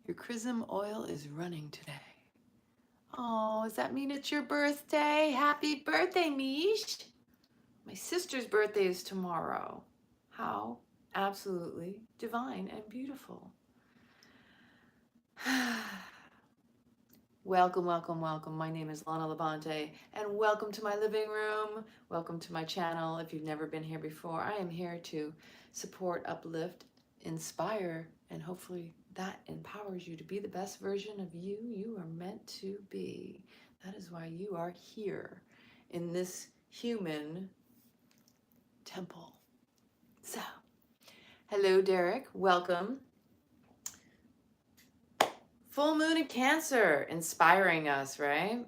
Your chrism oil is running today. Oh, does that mean it's your birthday? Happy birthday, Mish. My sister's birthday is tomorrow. How absolutely divine and beautiful. Welcome, welcome, welcome. My name is Lana Labonte, and welcome to my living room. Welcome to my channel. If you've never been here before, I am here to support, uplift, inspire, and hopefully that empowers you to be the best version of you you are meant to be. That is why you are here in this human temple. So, hello, Derek. Welcome. Full moon in Cancer, inspiring us, right?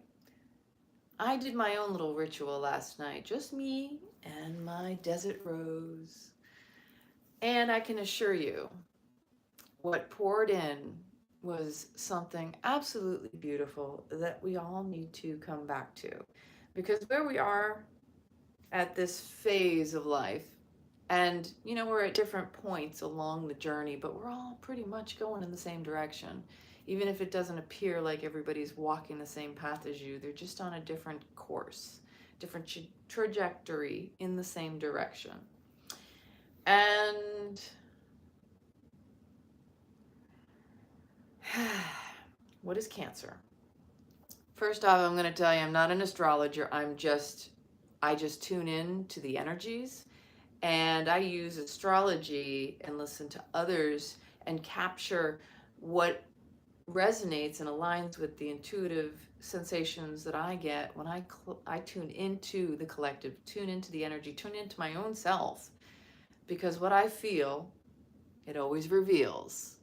I did my own little ritual last night, just me and my desert rose. And I can assure you, what poured in was something absolutely beautiful that we all need to come back to. Because where we are at this phase of life, and you know, we're at different points along the journey, but we're all pretty much going in the same direction. Even if it doesn't appear like everybody's walking the same path as you, they're just on a different course, different trajectory in the same direction. And what is Cancer? First off, I'm going to tell you, I'm not an astrologer. I just tune in to the energies, and I use astrology and listen to others and capture what resonates and aligns with the intuitive sensations that I get when I tune into the collective, tune into the energy, tune into my own self, because what I feel, it always reveals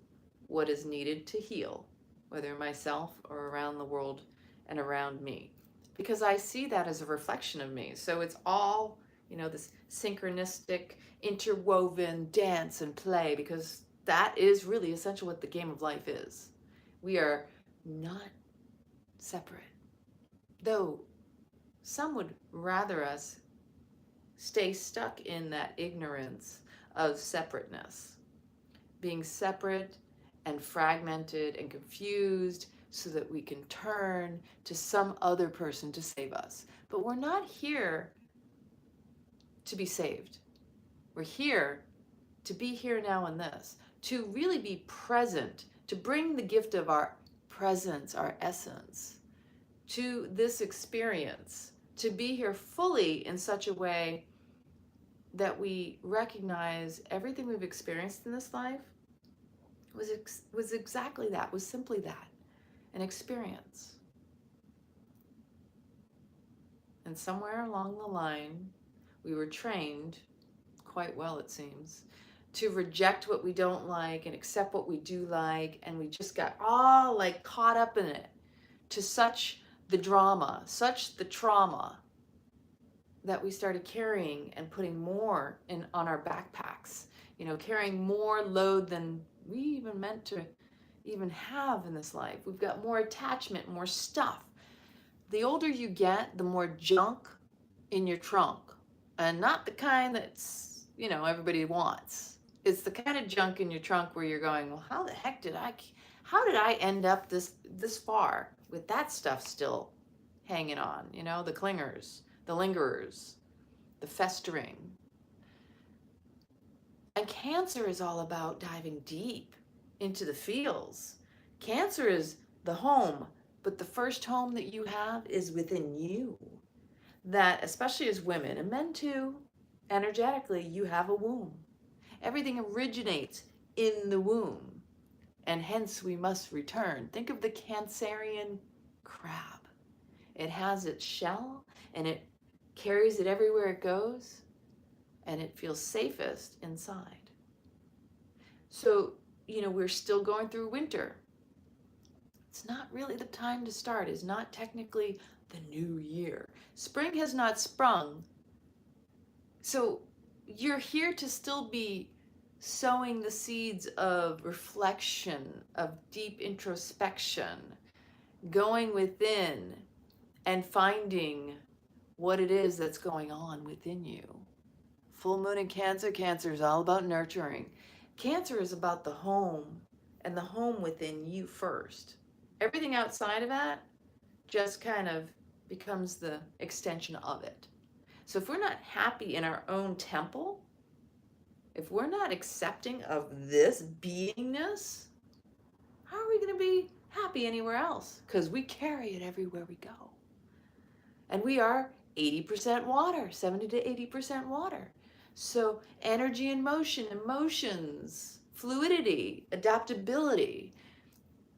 what is needed to heal, whether myself or around the world and around me, because I see that as a reflection of me. So it's all, you know, this synchronistic, interwoven dance and play, because that is really essential what the game of life is. We are not separate, though some would rather us stay stuck in that ignorance of separateness, being separate and fragmented and confused so that we can turn to some other person to save us. But we're not here to be saved. We're here to be here now in this, to really be present, to bring the gift of our presence, our essence, to this experience, to be here fully in such a way that we recognize everything we've experienced in this life was exactly that, was simply that, an experience. And somewhere along the line, we were trained, quite well it seems, to reject what we don't like and accept what we do like, and we just got all like caught up in it, to such the drama, such the trauma, that we started carrying and putting more on our backpacks, you know, carrying more load than we even meant to even have in this life. We've got more attachment, more stuff. The older you get, the more junk in your trunk, and not the kind that's, you know, everybody wants. It's the kind of junk in your trunk where you're going, well, how the heck did I end up this far with that stuff still hanging on, you know, the clingers, the lingerers, the festering. And Cancer is all about diving deep into the feels. Cancer is the home, but the first home that you have is within you. That, especially as women, and men too, energetically, you have a womb. Everything originates in the womb, and hence we must return. Think of the Cancerian crab. It has its shell, and it carries it everywhere it goes, and it feels safest inside. So, you know, we're still going through winter. It's not really the time to start. It's not technically the new year. Spring has not sprung. So you're here to still be sowing the seeds of reflection, of deep introspection, going within and finding what it is that's going on within you. Full moon in Cancer. Cancer is all about nurturing. Cancer is about the home and the home within you first. Everything outside of that just kind of becomes the extension of it. So if we're not happy in our own temple, if we're not accepting of this beingness, how are we going to be happy anywhere else? Because we carry it everywhere we go. And we are 80% water, 70 to 80% water. So energy and motion, emotions, fluidity, adaptability.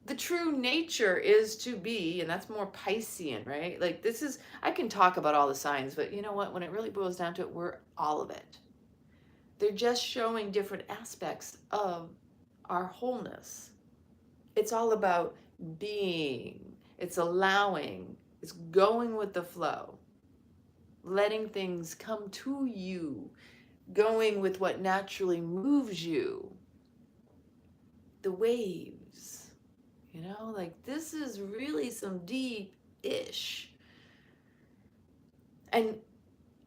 The true nature is to be, and that's more Piscean, right? Like this is, I can talk about all the signs, but you know what? When it really boils down to it, we're all of it. They're just showing different aspects of our wholeness. It's all about being, it's allowing, it's going with the flow, letting things come to you, going with what naturally moves you. The waves, you know, like this is really some deep-ish. And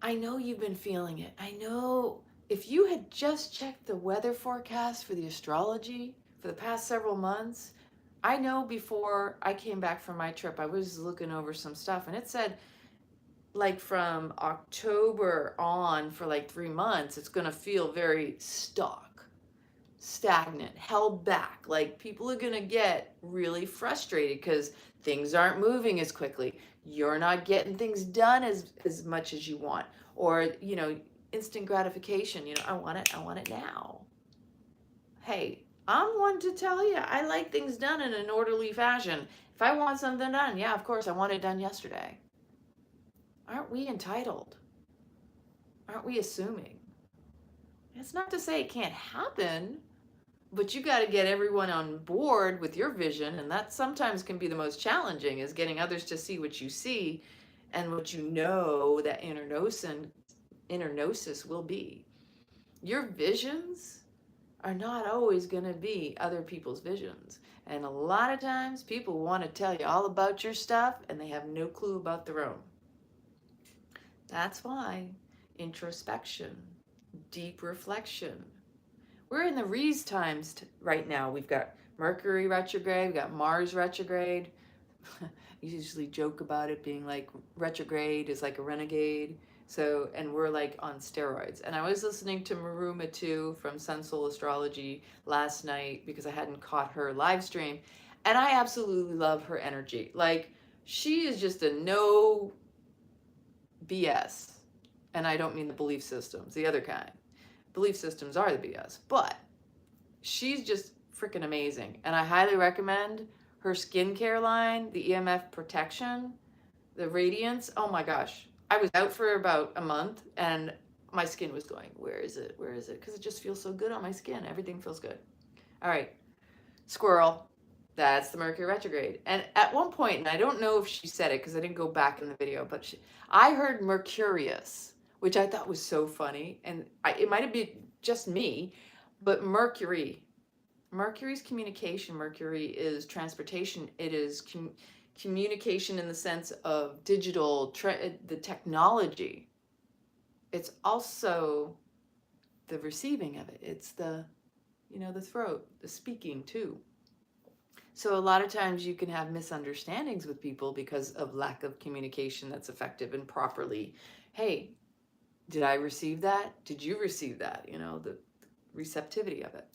I know you've been feeling it. I know if you had just checked the weather forecast for the astrology for the past several months, I know before I came back from my trip, I was looking over some stuff and it said like from October on for like 3 months, it's going to feel very stuck, stagnant, held back. Like people are going to get really frustrated because things aren't moving as quickly. You're not getting things done as much as you want. Or, you know, instant gratification, you know, I want it now. Hey, I'm one to tell you, I like things done in an orderly fashion. If I want something done, yeah, of course, I want it done yesterday. Aren't we entitled? Aren't we assuming? It's not to say it can't happen, but you got to get everyone on board with your vision, and that sometimes can be the most challenging, is getting others to see what you see and what you know that inner gnosis will be. Your visions are not always going to be other people's visions. And a lot of times people want to tell you all about your stuff and they have no clue about their own. That's why introspection, deep reflection. We're in the Rees times right now. We've got Mercury retrograde, we've got Mars retrograde. You usually joke about it being like retrograde is like a renegade. So, and we're like on steroids. And I was listening to 𝐕𝐤𝐴𝐷 from Sun Soul Astrology last night because I hadn't caught her live stream. And I absolutely love her energy. Like, she is just a no BS. And I don't mean the belief systems, the other kind. Belief systems are the BS. But she's just freaking amazing. And I highly recommend her skincare line, the EMF protection, the radiance. Oh my gosh. I was out for about a month and my skin was going, where is it? Where is it? Because it just feels so good on my skin. Everything feels good. All right. Squirrel. That's the Mercury retrograde. And at one point, and I don't know if she said it because I didn't go back in the video, but I heard Mercurius, which I thought was so funny. And it might have been just me, but Mercury's communication. Mercury is transportation. It is communication in the sense of digital, the technology. It's also the receiving of it. It's the, you know, the throat, the speaking too. So a lot of times you can have misunderstandings with people because of lack of communication that's effective and properly. Hey, did I receive that? Did you receive that? You know, the receptivity of it.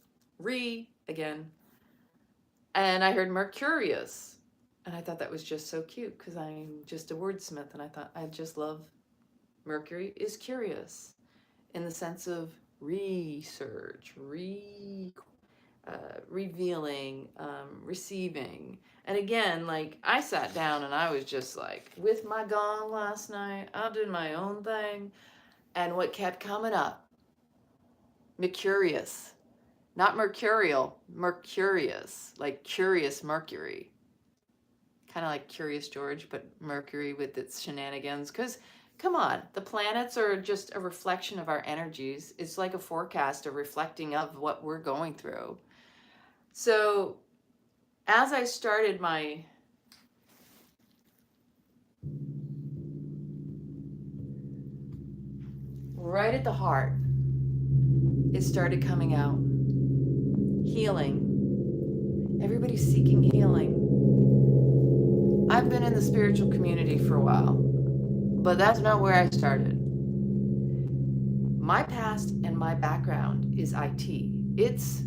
Again. And I heard Mercurius. And I thought that was just so cute because I'm just a wordsmith. And I thought, I just love Mercury is curious in the sense of research, revealing, receiving. And again, like I sat down and I was just like with my gong last night, I did my own thing. And what kept coming up, Mercurius, not mercurial, Mercurius, like curious Mercury. Kind of like Curious George, but Mercury with its shenanigans. Because, come on, the planets are just a reflection of our energies. It's like a forecast, a reflecting of what we're going through. So, as I started my right at the heart, it started coming out. Healing. Everybody's seeking healing. I've been in the spiritual community for a while, but that's not where I started. My past and my background is IT. It's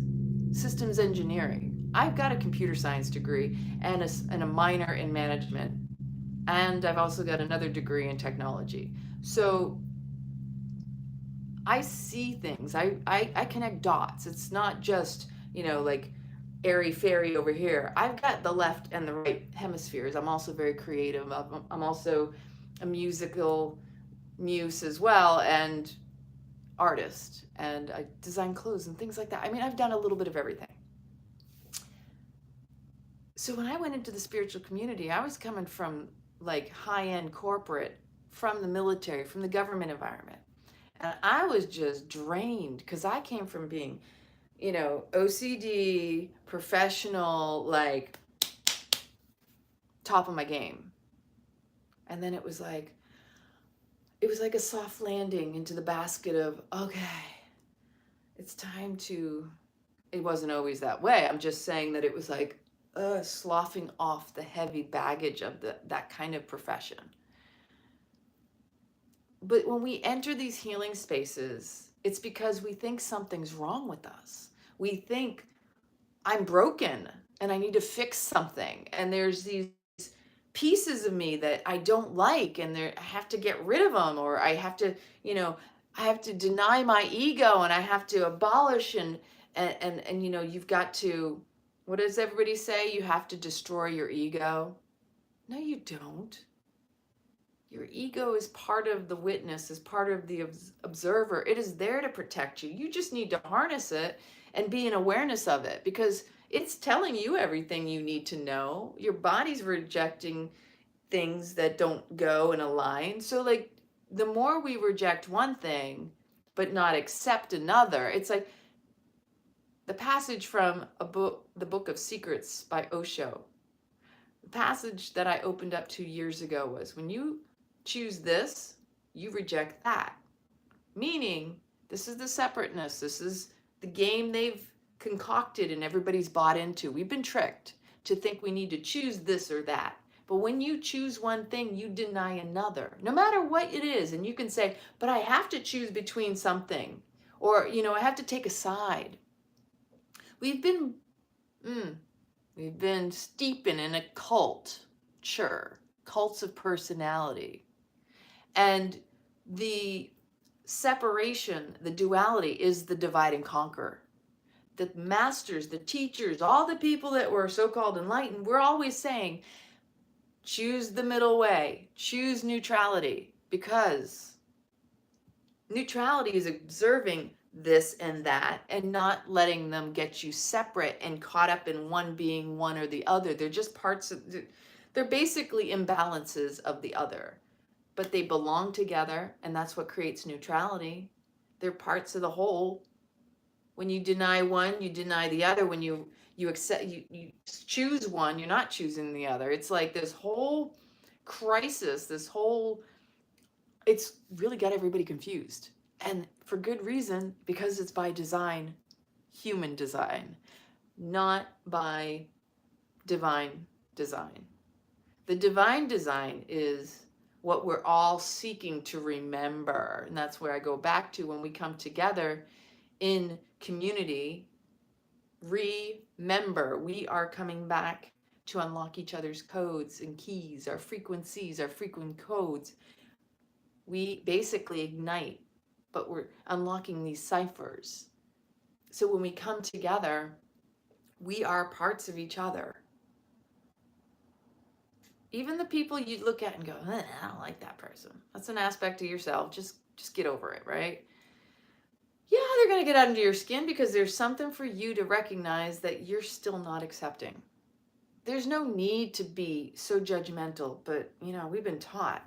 systems engineering. I've got a computer science degree and a minor in management. And I've also got another degree in technology. So I see things. I connect dots. It's not just, like airy fairy over here. I've got the left and the right hemispheres. I'm also very creative. I'm also a musical muse as well, and artist, and I design clothes and things like that. I mean, I've done a little bit of everything. So when I went into the spiritual community, I was coming from like high-end corporate, from the military, from the government environment. And I was just drained because I came from being, OCD, professional, like top of my game. And then it was like a soft landing into the basket of, okay, it's time to, it wasn't always that way. I'm just saying that it was like sloughing off the heavy baggage of that kind of profession. But when we enter these healing spaces, it's because we think something's wrong with us. We think I'm broken and I need to fix something. And there's these pieces of me that I don't like, and I have to get rid of them, or I have to, I have to deny my ego, and I have to abolish and you've got to, what does everybody say? You have to destroy your ego. No, you don't. Your ego is part of the witness, is part of the observer. It is there to protect you. You just need to harness it and be in awareness of it, because it's telling you everything you need to know. Your body's rejecting things that don't go and align. So like the more we reject one thing, but not accept another, it's like the passage from the Book of Secrets by Osho. The passage that I opened up 2 years ago was, when you choose this, you reject that. Meaning, this is the separateness. This is the game they've concocted and everybody's bought into. We've been tricked to think we need to choose this or that. But when you choose one thing, you deny another, no matter what it is. And you can say, but I have to choose between something, or, I have to take a side. We've been steeping in a culture, cults of personality. And the separation, the duality, is the divide and conquer. The masters, the teachers, all the people that were so-called enlightened, we're always saying, choose the middle way, choose neutrality, because neutrality is observing this and that and not letting them get you separate and caught up in one being one or the other. They're just parts of, they're basically imbalances of the other, but they belong together, and that's what creates neutrality. They're parts of the whole. When you deny one, you deny the other. When you accept, you choose one, you're not choosing the other. It's like this whole crisis, it's really got everybody confused. And for good reason, because it's by design, human design, not by divine design. The divine design is what we're all seeking to remember. And that's where I go back to when we come together in community. Remember, we are coming back to unlock each other's codes and keys, our frequencies, our frequent codes. We basically ignite, but we're unlocking these ciphers. So when we come together, we are parts of each other. Even the people you look at and go, I don't like that person. That's an aspect of yourself. Just get over it, right? Yeah, they're going to get under your skin because there's something for you to recognize that you're still not accepting. There's no need to be so judgmental, but we've been taught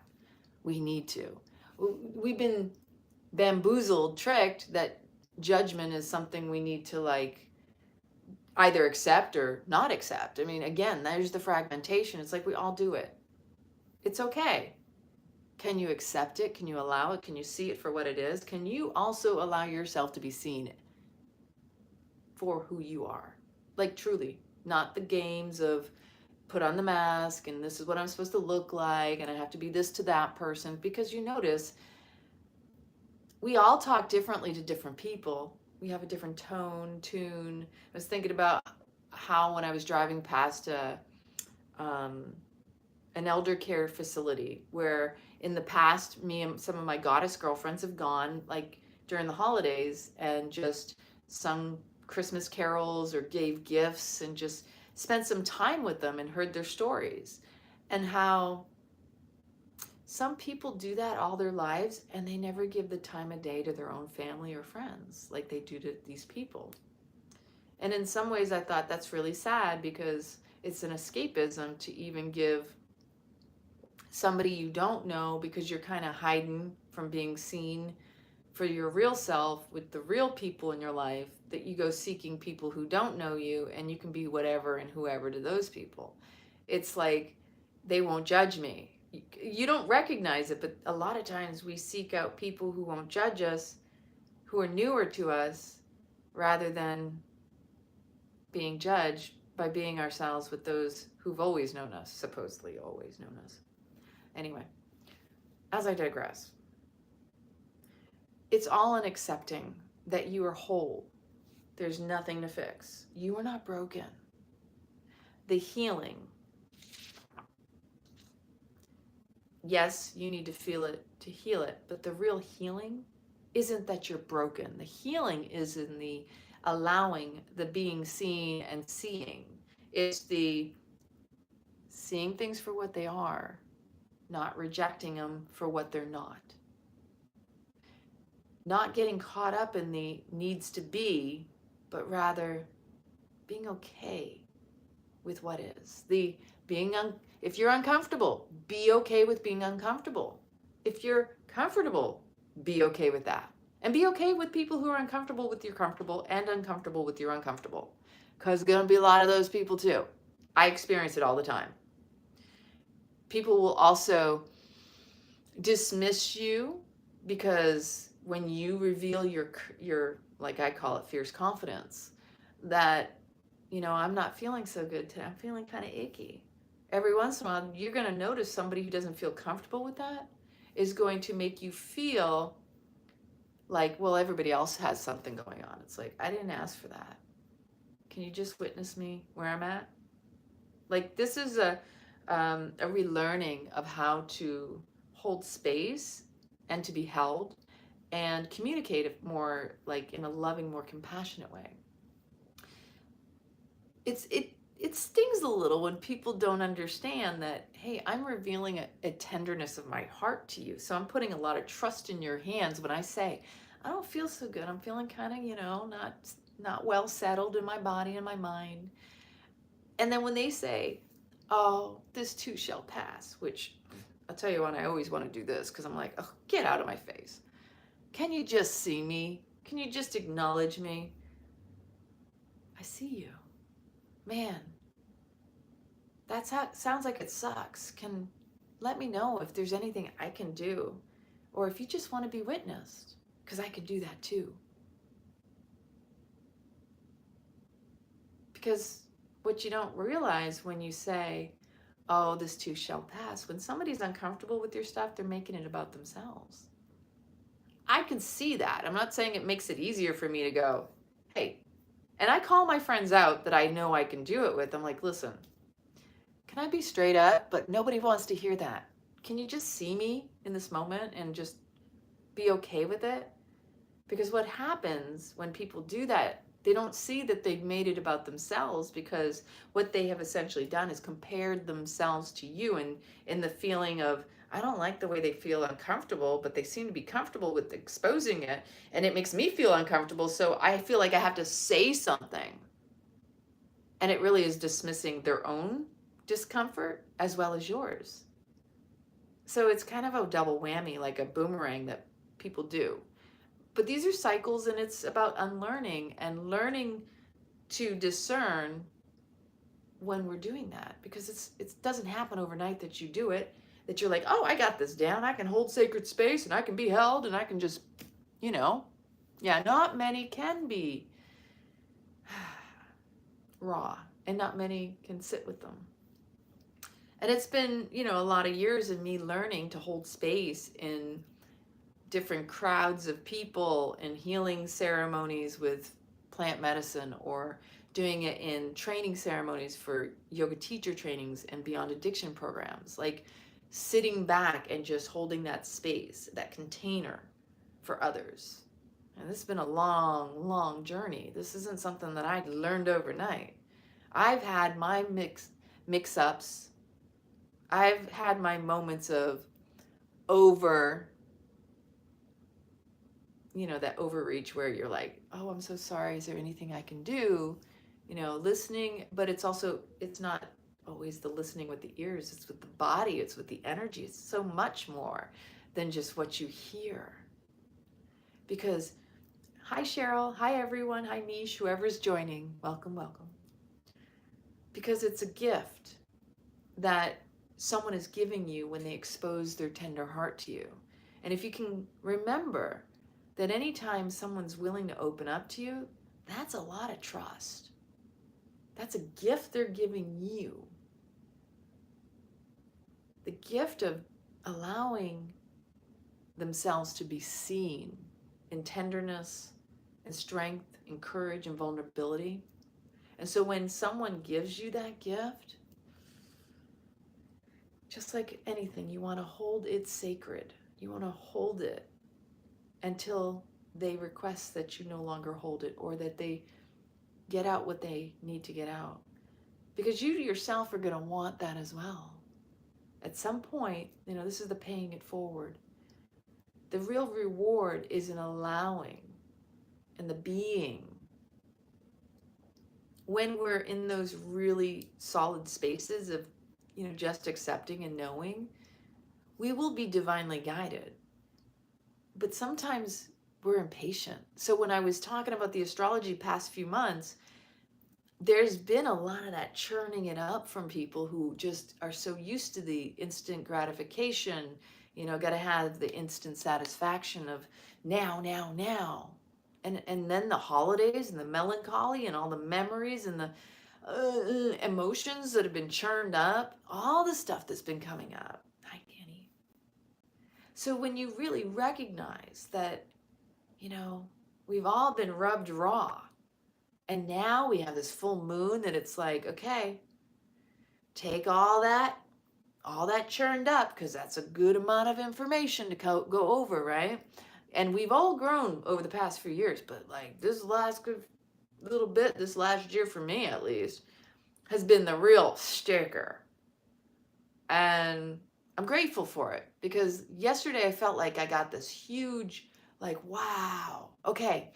we need to. We've been bamboozled, tricked that judgment is something we need to either accept or not accept. I mean, again, there's the fragmentation. It's like we all do it. It's okay. Can you accept it? Can you allow it? Can you see it for what it is? Can you also allow yourself to be seen for who you are? Like truly. not the games of put on the mask and this is what I'm supposed to look like and I have to be this to that person, because you notice we all talk differently to different people. We have a different tone, tune. I was thinking about how when I was driving past an elder care facility where in the past me and some of my goddess girlfriends have gone like during the holidays and just sung Christmas carols or gave gifts and just spent some time with them and heard their stories, and how some people do that all their lives and they never give the time of day to their own family or friends like they do to these people. And in some ways I thought that's really sad, because it's an escapism to even give somebody you don't know, because you're kind of hiding from being seen for your real self with the real people in your life, that you go seeking people who don't know you and you can be whatever and whoever to those people. It's like they won't judge me. You don't recognize it, but a lot of times we seek out people who won't judge us, who are newer to us, rather than being judged by being ourselves with those who've always known us, supposedly always known us. Anyway, as I digress, it's all in accepting that you are whole. There's nothing to fix. You are not broken. The healing, yes, you need to feel it to heal it, but the real healing isn't that you're broken. The healing is in the allowing, the being seen and seeing. It's the seeing things for what they are, not rejecting them for what they're not. Not getting caught up in the needs to be, but rather being okay with what is. The being, if you're uncomfortable, be okay with being uncomfortable. If you're comfortable, be okay with that. And be okay with people who are uncomfortable with your comfortable and uncomfortable with your uncomfortable. Because there's going to be a lot of those people too. I experience it all the time. People will also dismiss you because when you reveal your, like I call it, fierce confidence, that, you know, I'm not feeling so good today. I'm feeling kind of icky. Every once in a while, you're going to notice somebody who doesn't feel comfortable with that is going to make you feel like, well, everybody else has something going on. It's like, I didn't ask for that. Can you just witness me where I'm at? Like, this is a relearning of how to hold space and to be held and communicate more like in a loving, more compassionate way. It stings a little when people don't understand that, hey, I'm revealing a tenderness of my heart to you. So I'm putting a lot of trust in your hands when I say, I don't feel so good. I'm feeling kind of, you know, not well settled in my body and my mind. And then when they say, oh, this too shall pass, which I'll tell you what, I always want to do this because I'm like, oh, get out of my face. Can you just see me? Can you just acknowledge me? I see you. Man, sounds like it sucks. Let me know if there's anything I can do, or if you just want to be witnessed, because I can do that too. Because what you don't realize when you say, oh, this too shall pass, when somebody's uncomfortable with your stuff, they're making it about themselves. I can see that. I'm not saying it makes it easier for me to go, hey, and I call my friends out that I know I can do it with. I'm like, listen, can I be straight up? But nobody wants to hear that. Can you just see me in this moment and just be okay with it? Because what happens when people do that, they don't see that they've made it about themselves, because what they have essentially done is compared themselves to you, and in the feeling of, I don't like the way they feel uncomfortable, but they seem to be comfortable with exposing it, and it makes me feel uncomfortable, so I feel like I have to say something. And it really is dismissing their own discomfort as well as yours. So it's kind of a double whammy, like a boomerang that people do. But these are cycles, and it's about unlearning and learning to discern when we're doing that, because it doesn't happen overnight that you do it, that you're like, oh, I got this down. I can hold sacred space and I can be held and I can just, you know, yeah, not many can be raw and not many can sit with them. And it's been, you know, a lot of years of me learning to hold space in different crowds of people and healing ceremonies with plant medicine, or doing it in training ceremonies for yoga teacher trainings and beyond addiction programs, like sitting back and just holding that space, that container for others. And this has been a long, long journey. This isn't something that I learned overnight. I've had my mix-ups. I've had my moments of over, you know, that overreach where you're like, oh, I'm so sorry. Is there anything I can do? You know, listening, but it's also, it's not always the listening with the ears. It's with the body. It's with the energy. It's so much more than just what you hear. Because, hi, Cheryl. Hi, everyone. Hi, Mish. Whoever's joining. Welcome, welcome. Because it's a gift that someone is giving you when they expose their tender heart to you. And if you can remember that anytime someone's willing to open up to you, that's a lot of trust. That's a gift they're giving you. The gift of allowing themselves to be seen in tenderness and strength and courage and vulnerability. And so when someone gives you that gift, just like anything, you want to hold it sacred. You want to hold it until they request that you no longer hold it, or that they get out what they need to get out. Because you yourself are going to want that as well. At some point, you know, this is the paying it forward. The real reward is in allowing and the being. When we're in those really solid spaces of, you know, just accepting and knowing, we will be divinely guided. But sometimes we're impatient. So when I was talking about the astrology past few months, there's been a lot of that churning it up from people who just are so used to the instant gratification, you know, got to have the instant satisfaction of now, now, now. And then the holidays and the melancholy and all the memories and the emotions that have been churned up, all the stuff that's been coming up. Hi, Danny. So when you really recognize that, you know, we've all been rubbed raw, and now we have this full moon that it's like, okay, take all that churned up, because that's a good amount of information to go over, right? And we've all grown over the past few years, but like this last good little bit, this last year for me at least, has been the real sticker. And I'm grateful for it, because yesterday I felt like I got this huge, like, wow, okay.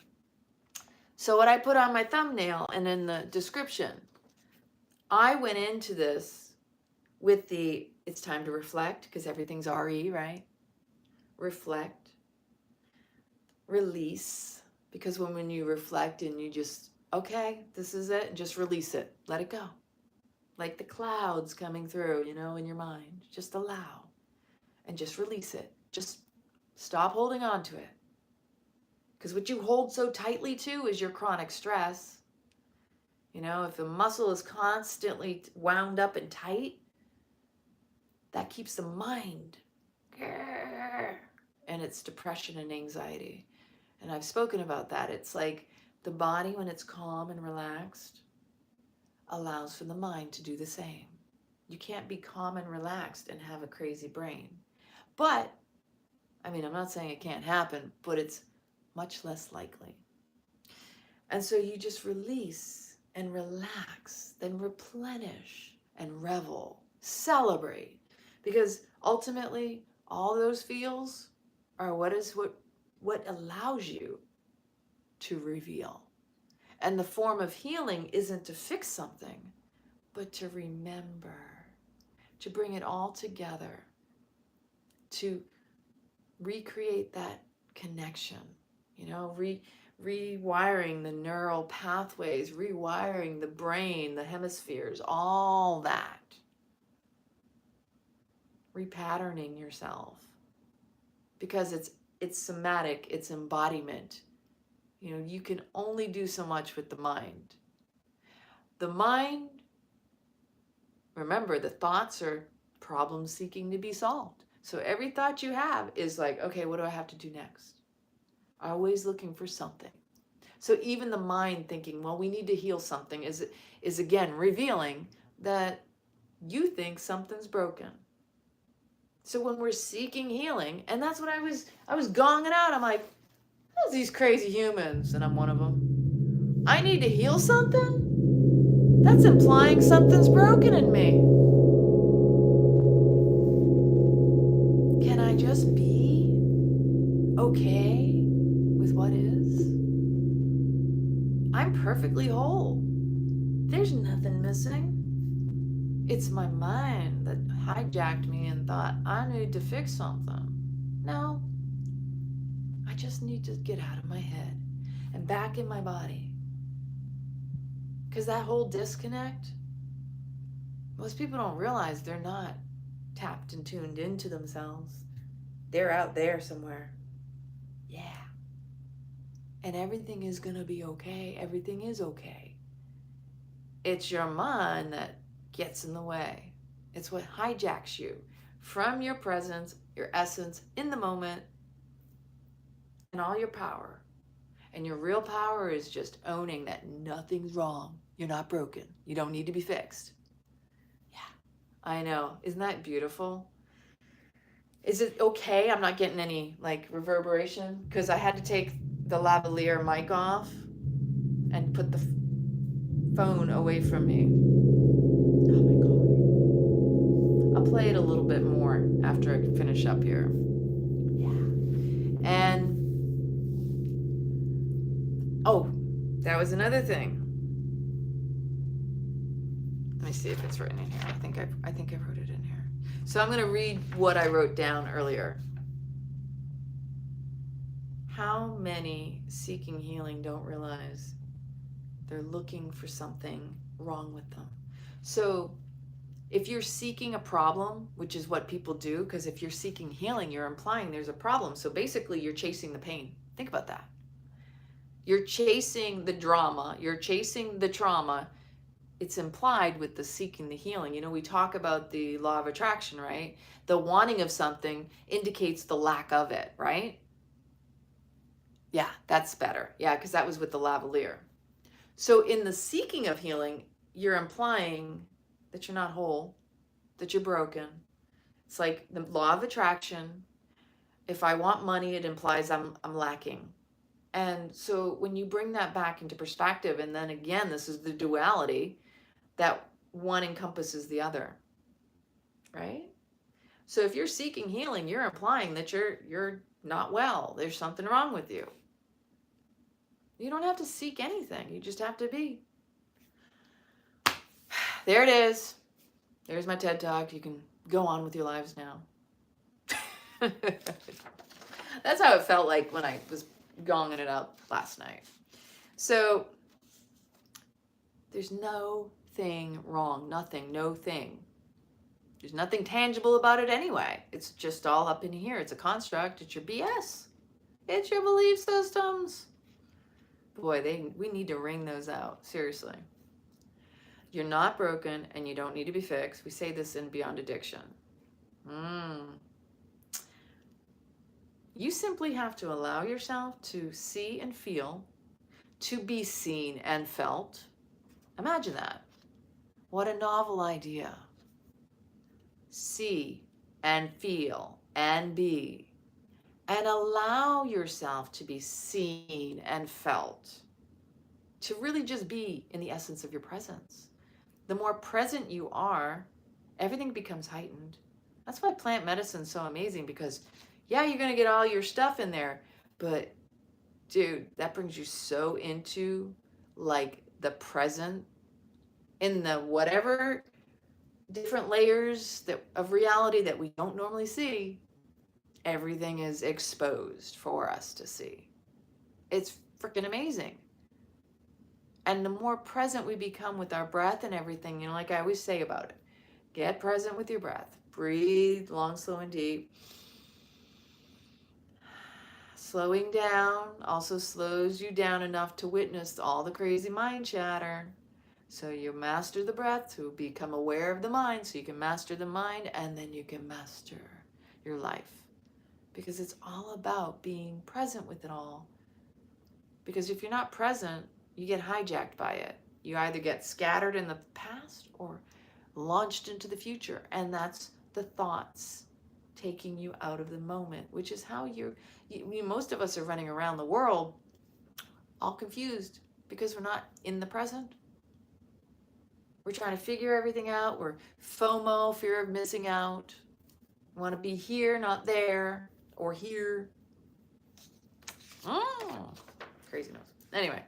So what I put on my thumbnail and in the description, I went into this with the, it's time to reflect, because everything's RE, right? Reflect, release, because when you reflect and you just, okay, this is it, and just release it, let it go. Like the clouds coming through, you know, in your mind, just allow and just release it. Just stop holding on to it. Because what you hold so tightly to is your chronic stress. You know, if the muscle is constantly wound up and tight, that keeps the mind, and it's depression and anxiety. And I've spoken about that. It's like the body, when it's calm and relaxed, allows for the mind to do the same. You can't be calm and relaxed and have a crazy brain. But, I mean, I'm not saying it can't happen, but it's much less likely. And so you just release and relax, then replenish and revel, celebrate. Because ultimately, all those feels are what allows you to reveal. And the form of healing isn't to fix something, but to remember, to bring it all together, to recreate that connection, you know, rewiring the neural pathways, rewiring the brain, the hemispheres, all that. Repatterning yourself, because it's somatic, it's embodiment. You know, you can only do so much with the mind. The mind Remember, the thoughts are problems seeking to be solved. So every thought you have is like, okay, what do I have to do next? Always looking for something. So even the mind thinking, well, we need to heal something is again revealing that you think something's broken. So when we're seeking healing, and that's what I was gonging out. I'm like, how's these crazy humans? And I'm one of them. I need to heal something? That's implying something's broken in me. Can I just be okay with what is? I'm perfectly whole. There's nothing missing. It's my mind that hijacked me and thought I need to fix something. No, I just need to get out of my head and back in my body. Because that whole disconnect, most people don't realize they're not tapped and tuned into themselves. They're out there somewhere. Yeah. And everything is going to be okay. Everything is okay. It's your mind that gets in the way. It's what hijacks you from your presence, your essence in the moment, and all your power. And your real power is just owning that nothing's wrong. You're not broken. You don't need to be fixed. Yeah, I know. Isn't that beautiful? Is it okay? I'm not getting any like reverberation because I had to take the lavalier mic off and put the phone away from me. Oh my God. I'll play it a little bit more after I finish up here. Yeah. And oh, that was another thing. Let me see if it's written in here. I think I wrote it in here. So I'm going to read what I wrote down earlier. How many seeking healing don't realize they're looking for something wrong with them? So if you're seeking a problem, which is what people do, because if you're seeking healing, you're implying there's a problem. So basically you're chasing the pain. Think about that. You're chasing the drama. You're chasing the trauma. It's implied with the seeking the healing. You know, we talk about the law of attraction, right? The wanting of something indicates the lack of it, right? Yeah, that's better. Yeah, because that was with the lavalier. So in the seeking of healing, you're implying that you're not whole, that you're broken. It's like the law of attraction. If I want money, it implies I'm lacking. And so when you bring that back into perspective, and then again, this is the duality, that one encompasses the other, right? So if you're seeking healing, you're implying that you're not well. There's something wrong with you. You don't have to seek anything. You just have to be. There it is. There's my TED Talk. You can go on with your lives now. That's how it felt like when I was gonging it up last night. So there's no thing wrong. Nothing. No thing. There's nothing tangible about it anyway. It's just all up in here. It's a construct. It's your BS. It's your belief systems. Boy, we need to wring those out. Seriously. You're not broken and you don't need to be fixed. We say this in Beyond Addiction. You simply have to allow yourself to see and feel, to be seen and felt. Imagine that. What a novel idea. See and feel and be. And allow yourself to be seen and felt. To really just be in the essence of your presence. The more present you are, everything becomes heightened. That's why plant medicine is so amazing, because yeah, you're going to get all your stuff in there, but dude, that brings you so into like the present, in the whatever different layers of reality that we don't normally see. Everything is exposed for us to see. It's freaking amazing. And the more present we become with our breath and everything, you know, like I always say about it, get present with your breath. Breathe long, slow, and deep. Slowing down also slows you down enough to witness all the crazy mind chatter. So you master the breath to become aware of the mind, so you can master the mind, and then you can master your life. Because it's all about being present with it all. Because if you're not present, you get hijacked by it. You either get scattered in the past or launched into the future. And that's the thoughts taking you out of the moment, which is how most of us are running around the world all confused because we're not in the present. We're trying to figure everything out. We're FOMO, fear of missing out. We want to be here, not there, or here. Crazy nose. Anyway,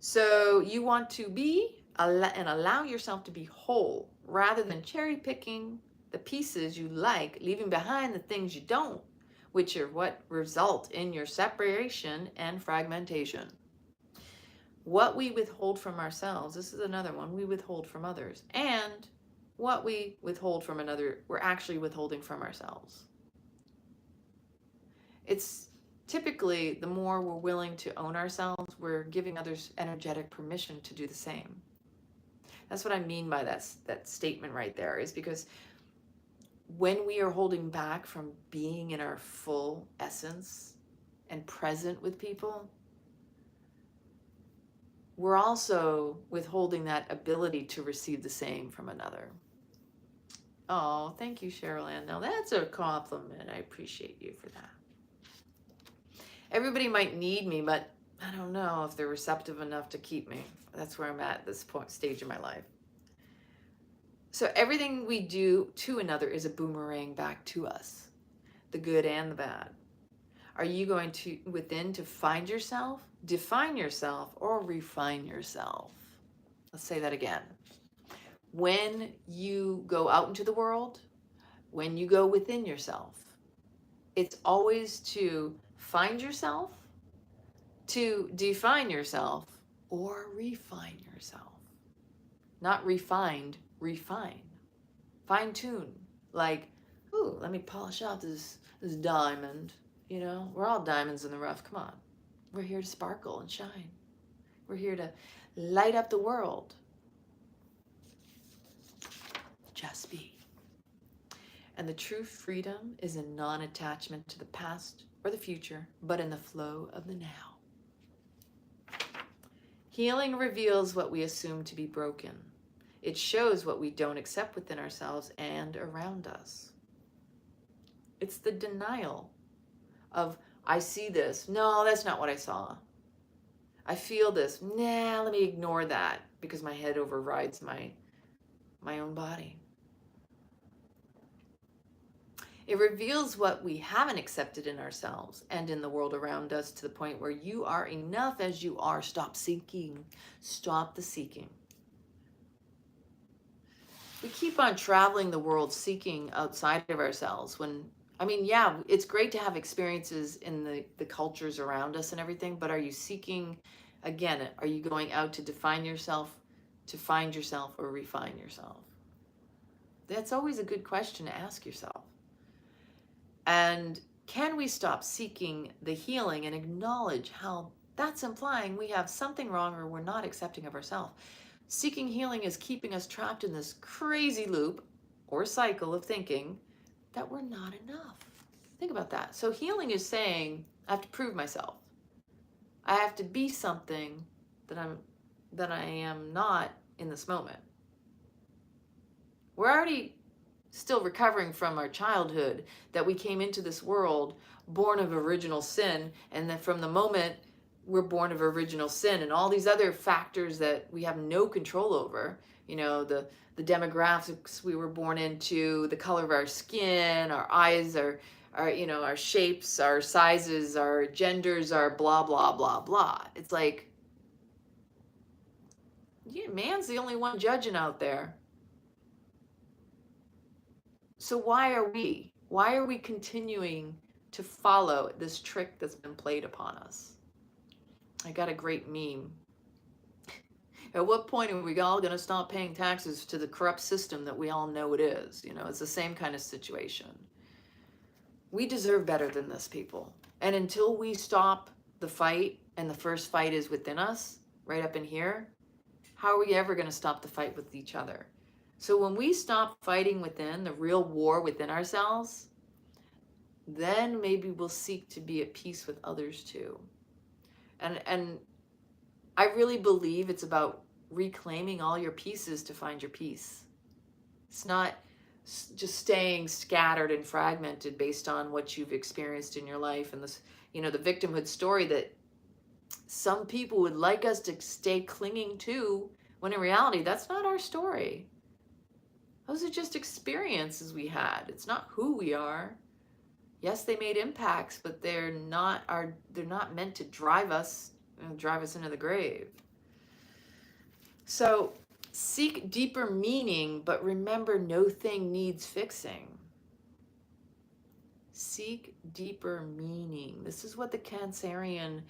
so you want to be and allow yourself to be whole rather than cherry picking the pieces you like, leaving behind the things you don't, which are what result in your separation and fragmentation. What we withhold from ourselves, this is another one, we withhold from others. And what we withhold from another, we're actually withholding from ourselves. It's typically the more we're willing to own ourselves, we're giving others energetic permission to do the same. That's what I mean by that statement right there, is because when we are holding back from being in our full essence and present with people, we're also withholding that ability to receive the same from another. Oh, thank you, Cheryl Ann. Now that's a compliment. I appreciate you for that. Everybody might need me, but I don't know if they're receptive enough to keep me. That's where I'm at this stage in my life. So everything we do to another is a boomerang back to us, the good and the bad. Are you going to within to find yourself, define yourself, or refine yourself? Let's say that again. When you go out into the world, when you go within yourself, it's always to find yourself, to define yourself, or refine yourself. Not refined, refine. Fine tune. Like, ooh, let me polish out this diamond. You know, we're all diamonds in the rough. Come on. We're here to sparkle and shine. We're here to light up the world. Just be. And the true freedom is in non-attachment to the past or the future, but in the flow of the now. Healing reveals what we assume to be broken. It shows what we don't accept within ourselves and around us. It's the denial of, I see this. No, that's not what I saw. I feel this. Nah, let me ignore that because my head overrides my own body. It reveals what we haven't accepted in ourselves and in the world around us, to the point where you are enough as you are. Stop seeking. Stop the seeking. We keep on traveling the world seeking outside of ourselves when, I mean, yeah, it's great to have experiences in the cultures around us and everything, but are you seeking, again, are you going out to define yourself, to find yourself, or refine yourself? That's always a good question to ask yourself. And can we stop seeking the healing and acknowledge how that's implying we have something wrong or we're not accepting of ourselves? Seeking healing is keeping us trapped in this crazy loop or cycle of thinking that we're not enough. Think about that. So healing is saying, I have to prove myself. I have to be something that I am not in this moment. We're already still recovering from our childhood, that we came into this world born of original sin, and that from the moment we're born of original sin and all these other factors that we have no control over, you know, the demographics we were born into, the color of our skin, our eyes, our you know, our shapes, our sizes, our genders, our blah blah blah blah. It's like, yeah, man's the only one judging out there. So why are we continuing to follow this trick that's been played upon us? I got a great meme. At what point are we all going to stop paying taxes to the corrupt system that we all know it is? You know, it's the same kind of situation. We deserve better than this, people. And until we stop the fight, and the first fight is within us, right up in here, how are we ever going to stop the fight with each other? So when we stop fighting within, the real war within ourselves, then maybe we'll seek to be at peace with others too. And I really believe it's about reclaiming all your pieces to find your peace. It's not just staying scattered and fragmented based on what you've experienced in your life and this, the victimhood story that some people would like us to stay clinging to, when in reality, that's not our story. Those are just experiences we had. It's not who we are. Yes, they made impacts, but they're not meant to drive us into the grave. So seek deeper meaning, but remember, no thing needs fixing. Seek deeper meaning. This is what the Cancerian,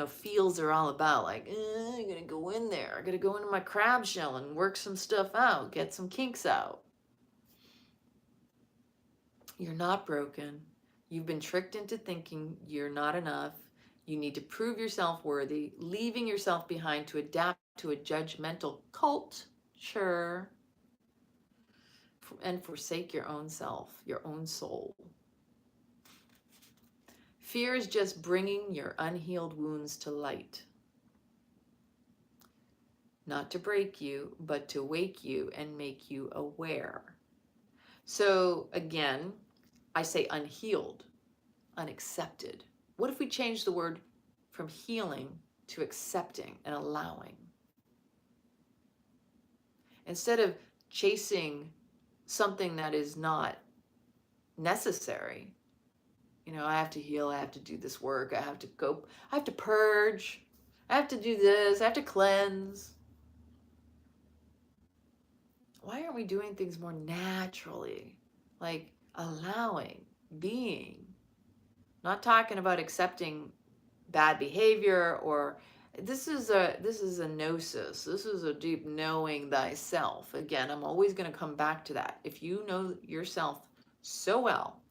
feels are all about. Like, I'm gonna go in there. I gotta go into my crab shell and work some stuff out, get some kinks out. You're not broken. You've been tricked into thinking you're not enough. You need to prove yourself worthy, leaving yourself behind to adapt to a judgmental culture and forsake your own self, your own soul. Fear is just bringing your unhealed wounds to light. Not to break you, but to wake you and make you aware. So again, I say unhealed, unaccepted. What if we change the word from healing to accepting and allowing? Instead of chasing something that is not necessary, I have to heal, I have to do this work, I have to go, I have to purge, I have to do this, I have to cleanse. Why aren't we doing things more naturally? Like allowing, being. Not talking about accepting bad behavior, or this is a gnosis. This is a deep knowing thyself. Again, I'm always going to come back to that. If you know yourself so well,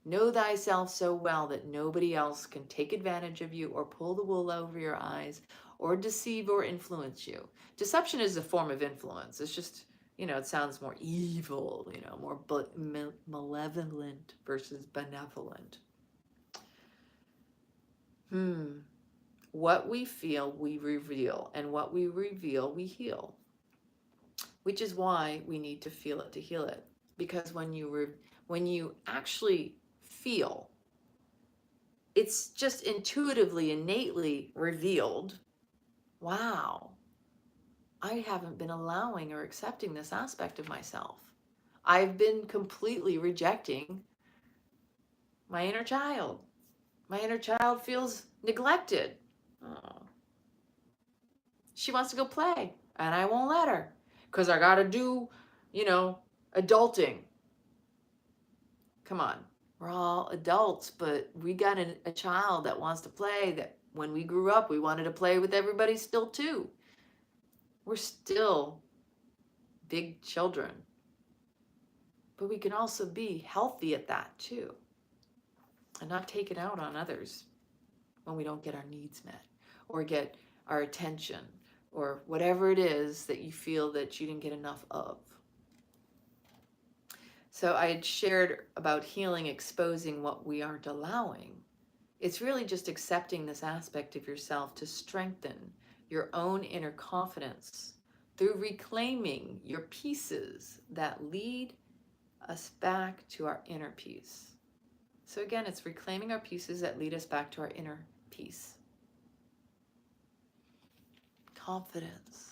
know thyself so well that nobody else can take advantage of you or pull the wool over your eyes or deceive or influence you. Deception is a form of influence. It's just, it sounds more evil, more malevolent versus benevolent. What we feel, we reveal, and what we reveal, we heal. Which is why we need to feel it to heal it. Because when you actually feel, it's just intuitively, innately revealed, wow, I haven't been allowing or accepting this aspect of myself. I've been completely rejecting my inner child. My inner child feels neglected. Oh. She wants to go play, and I won't let her because I got to do, adulting. Come on. We're all adults, but we got a child that wants to play, that when we grew up, we wanted to play with everybody still too. We're still big children. But we can also be healthy at that too. And not take it out on others when we don't get our needs met or get our attention or whatever it is that you feel that you didn't get enough of. So I had shared about healing, exposing what we aren't allowing. It's really just accepting this aspect of yourself to strengthen your own inner confidence through reclaiming your pieces that lead us back to our inner peace. So again, it's reclaiming our pieces that lead us back to our inner peace. Confidence.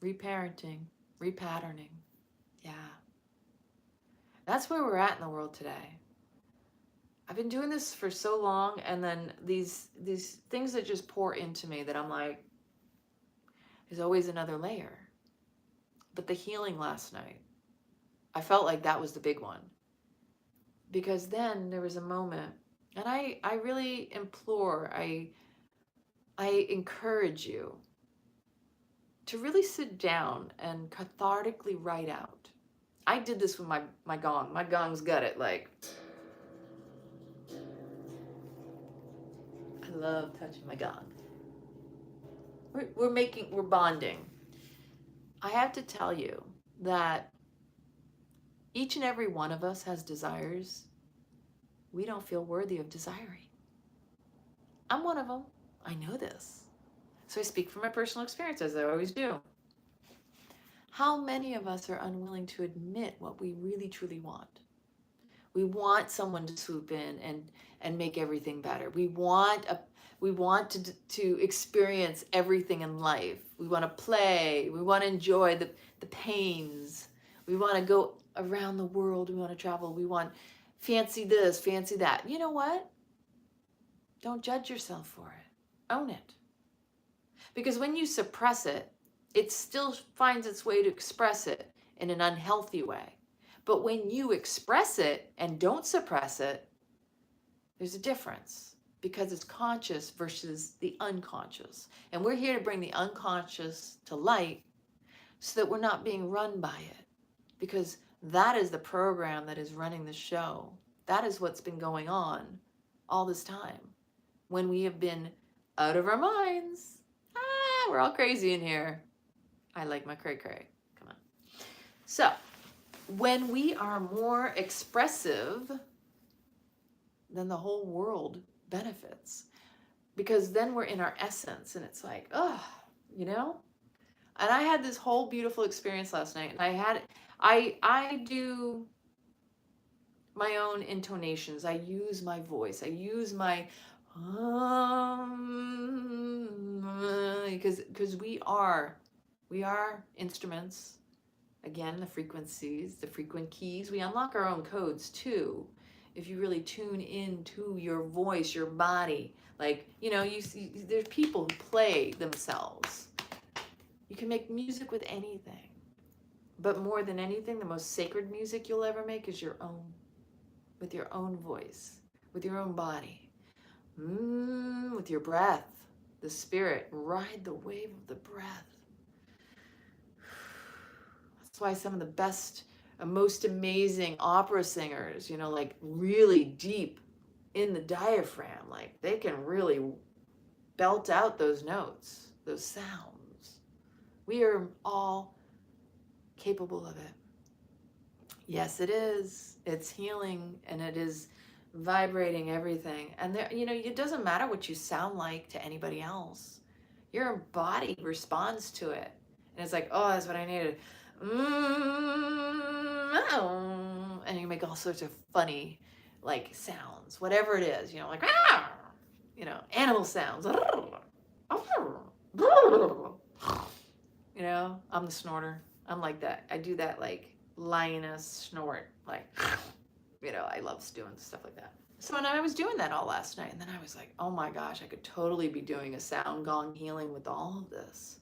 Reparenting, repatterning. Yeah. That's where we're at in the world today. I've been doing this for so long, and then these things that just pour into me that I'm like, there's always another layer. But the healing last night, I felt like that was the big one. Because then there was a moment, and I really implore, I encourage you to really sit down and cathartically write out. I did this with my gong. My gong's got it like, I love touching my gong. We're bonding. I have to tell you that each and every one of us has desires we don't feel worthy of desiring. I'm one of them. I know this. So I speak from my personal experience, as I always do. How many of us are unwilling to admit what we really truly want? We want someone to swoop in and make everything better. We want to experience everything in life. We want to play. We want to enjoy the pains. We want to go around the world. We want to travel. We want fancy this, fancy that. You know what? Don't judge yourself for it. Own it. Because when you suppress it, it still finds its way to express it in an unhealthy way. But when you express it and don't suppress it, there's a difference, because it's conscious versus the unconscious. And we're here to bring the unconscious to light so that we're not being run by it, because that is the program that is running the show. That is what's been going on all this time. When we have been out of our minds, we're all crazy in here. I like my cray-cray. Come on. So, when we are more expressive, then the whole world benefits, because then we're in our essence, and it's like, oh, you know. And I had this whole beautiful experience last night, and I do my own intonations. I use my voice. I use my because we are instruments. Again, the frequencies, the frequent keys. We unlock our own codes too, if you really tune into your voice, your body. Like, you know, you see, there's people who play themselves. You can make music with anything. But more than anything, the most sacred music you'll ever make is your own. With your own voice, with your own body. With your breath, the spirit. Ride the wave of the breath. That's why some of the best, most amazing opera singers, you know, like really deep in the diaphragm, like they can really belt out those notes, those sounds. We are all capable of it. Yes, it is. It's healing, and it is vibrating everything. And there, you know, it doesn't matter what you sound like to anybody else. Your body responds to it. And it's like, oh, that's what I needed. And you make all sorts of funny, like, sounds, whatever it is, you know, like, you know, animal sounds. You know, I'm the snorter. I'm like that. I do that, like, lioness snort, like, you know, I love doing stuff like that. So when I was doing that all last night, and then I was like, oh my gosh, I could totally be doing a sound gong healing with all of this.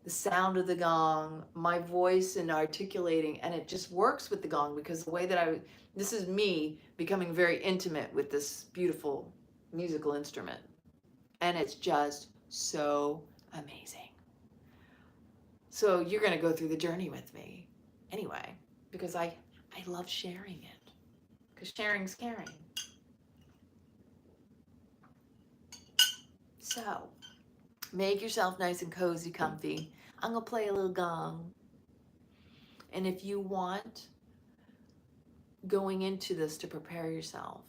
The sound of the gong, my voice and articulating, and it just works with the gong, because the way that this is me becoming very intimate with this beautiful musical instrument. And it's just so amazing. So you're going to go through the journey with me anyway, because I love sharing it, because sharing's caring. So make yourself nice and cozy, comfy. I'm going to play a little gong. And if you want, going into this to prepare yourself,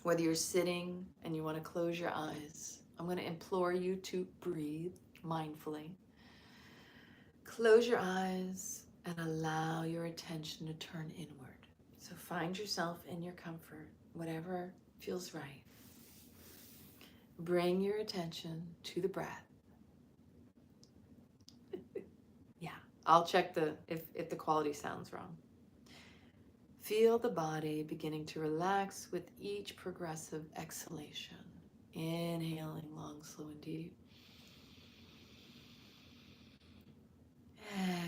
whether you're sitting and you want to close your eyes, I'm going to implore you to breathe mindfully. Close your eyes and allow your attention to turn inward. So find yourself in your comfort, whatever feels right. Bring your attention to the breath. Yeah, I'll check if the quality sounds wrong. Feel the body beginning to relax with each progressive exhalation. Inhaling long, slow, and deep.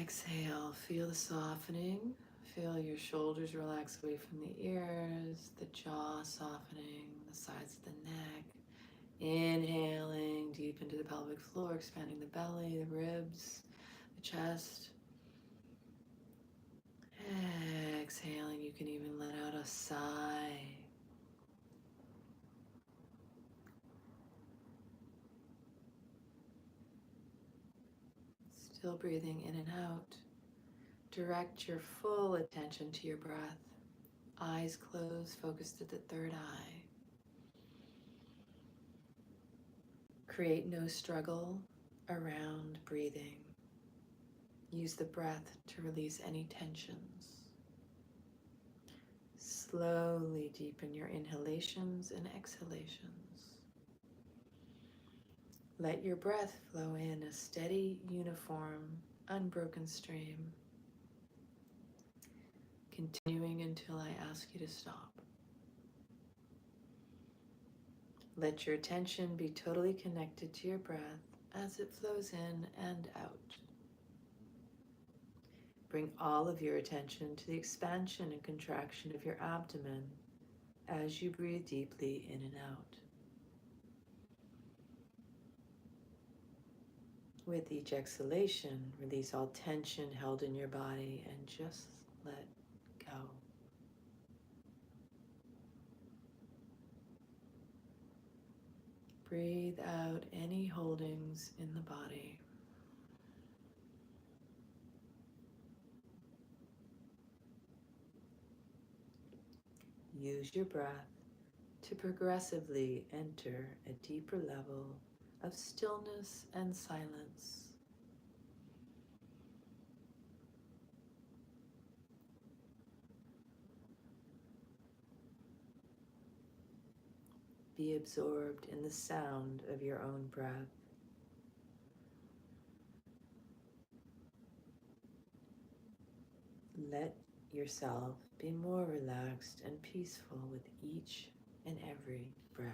Exhale, feel the softening. Feel your shoulders relax away from the ears, the jaw softening, the sides of the neck. Inhaling deep into the pelvic floor, expanding the belly, the ribs, the chest. Exhaling, you can even let out a sigh. Still breathing in and out. Direct your full attention to your breath. Eyes closed, focused at the third eye. Create no struggle around breathing. Use the breath to release any tensions. Slowly deepen your inhalations and exhalations. Let your breath flow in a steady, uniform, unbroken stream, continuing until I ask you to stop. Let your attention be totally connected to your breath as it flows in and out. Bring all of your attention to the expansion and contraction of your abdomen as you breathe deeply in and out. With each exhalation, release all tension held in your body and just let go. Breathe out any holdings in the body. Use your breath to progressively enter a deeper level of stillness and silence. Be absorbed in the sound of your own breath. Let yourself be more relaxed and peaceful with each and every breath.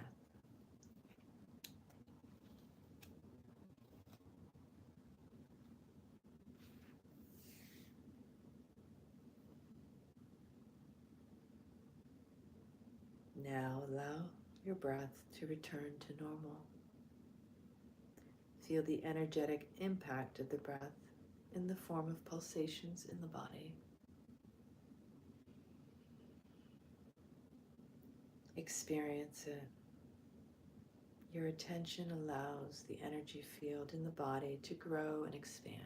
Now allow your breath to return to normal. Feel the energetic impact of the breath in the form of pulsations in the body. Experience it. Your attention allows the energy field in the body to grow and expand.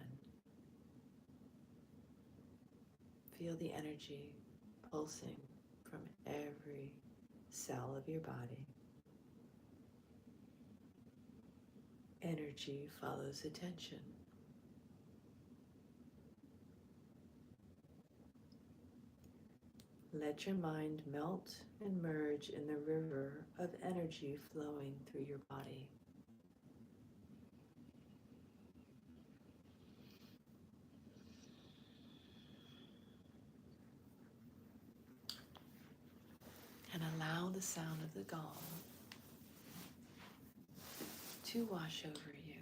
Feel the energy pulsing from every cell of your body. Energy follows attention. Let your mind melt and merge in the river of energy flowing through your body. And allow the sound of the gong to wash over you.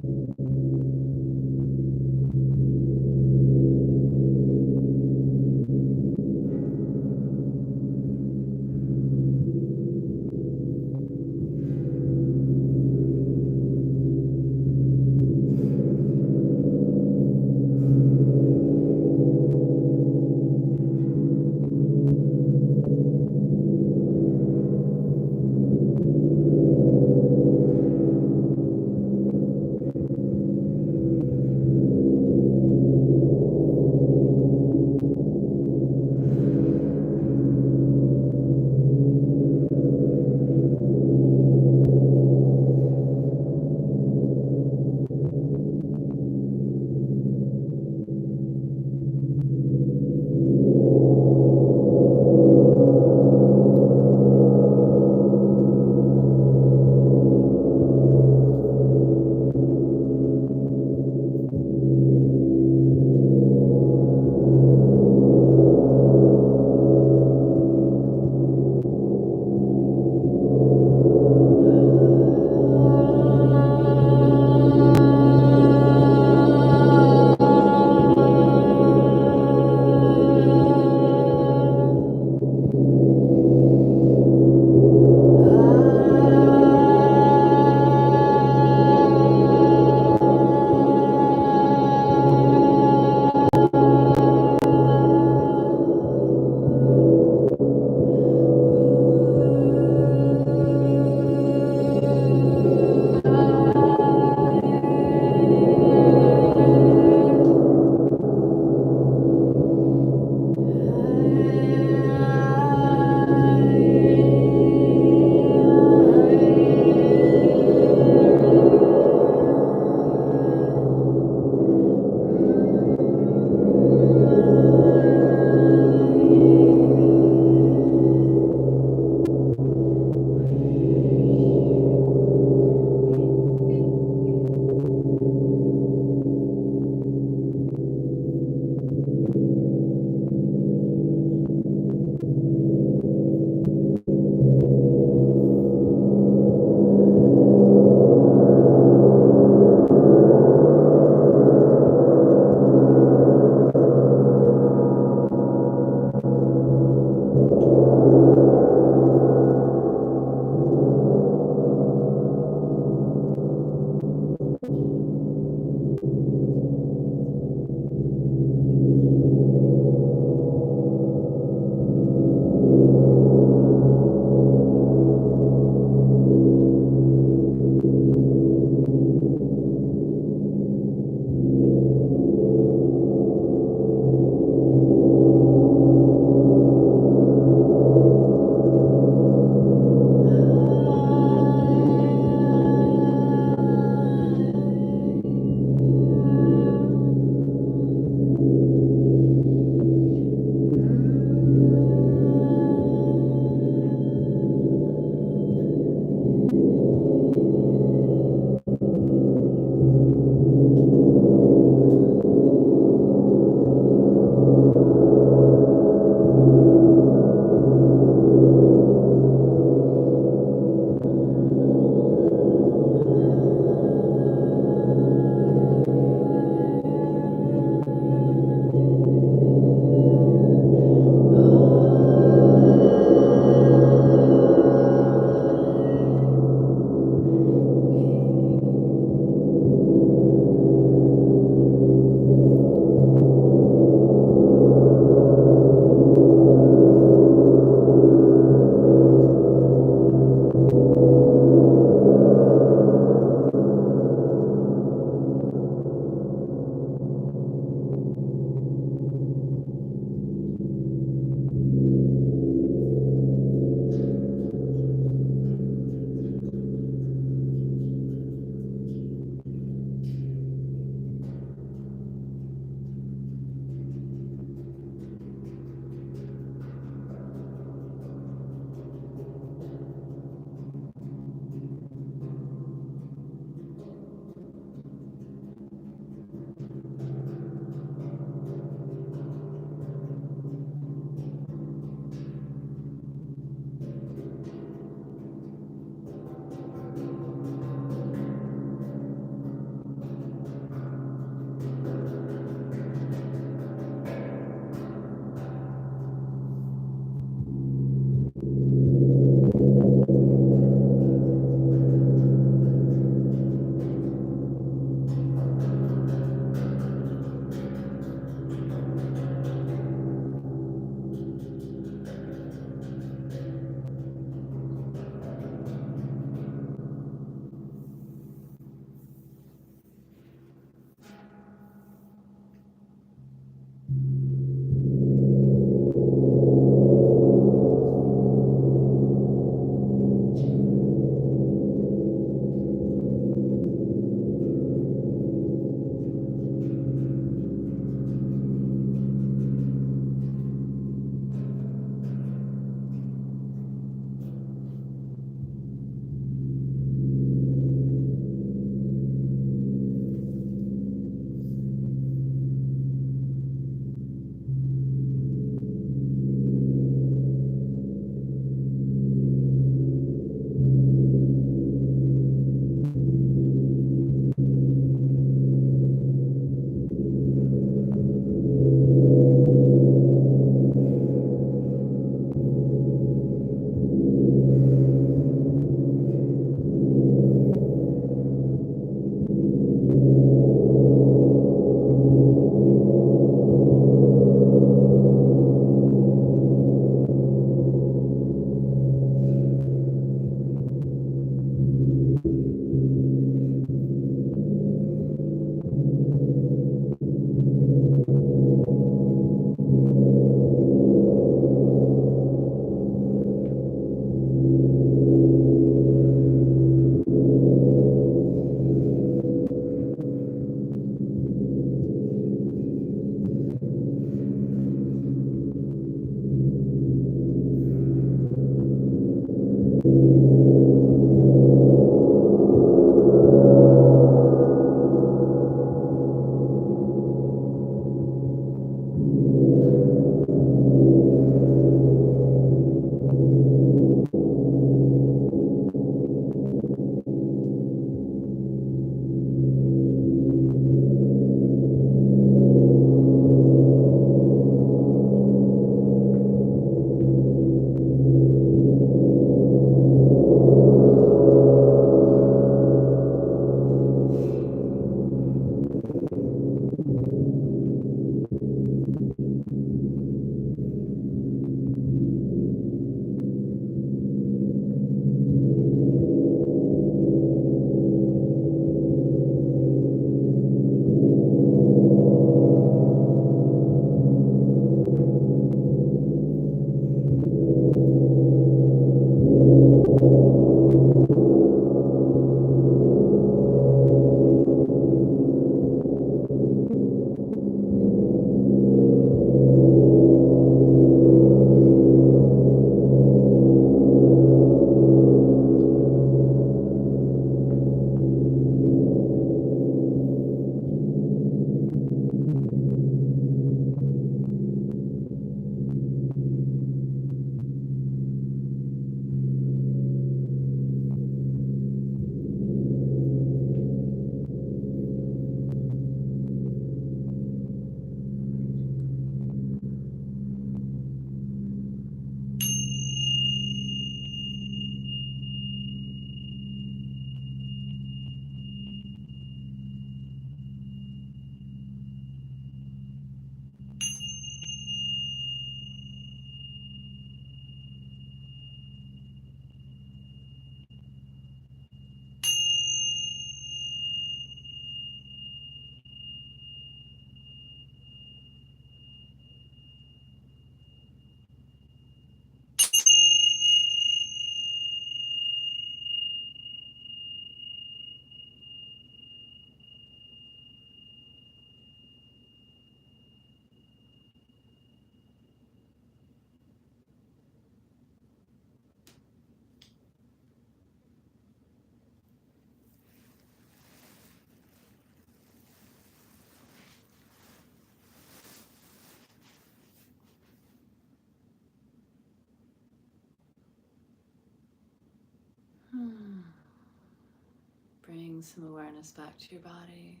Bring some awareness back to your body.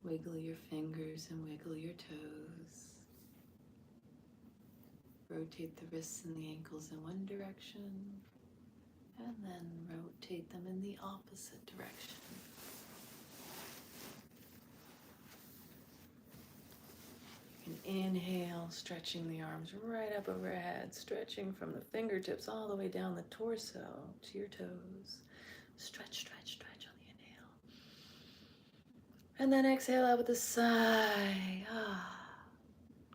Wiggle your fingers and wiggle your toes. Rotate the wrists and the ankles in one direction, and then rotate them in the opposite direction. You can inhale, stretching the arms right up overhead, stretching from the fingertips all the way down the torso to your toes. Stretch, stretch, stretch on the inhale. And then exhale out with a sigh.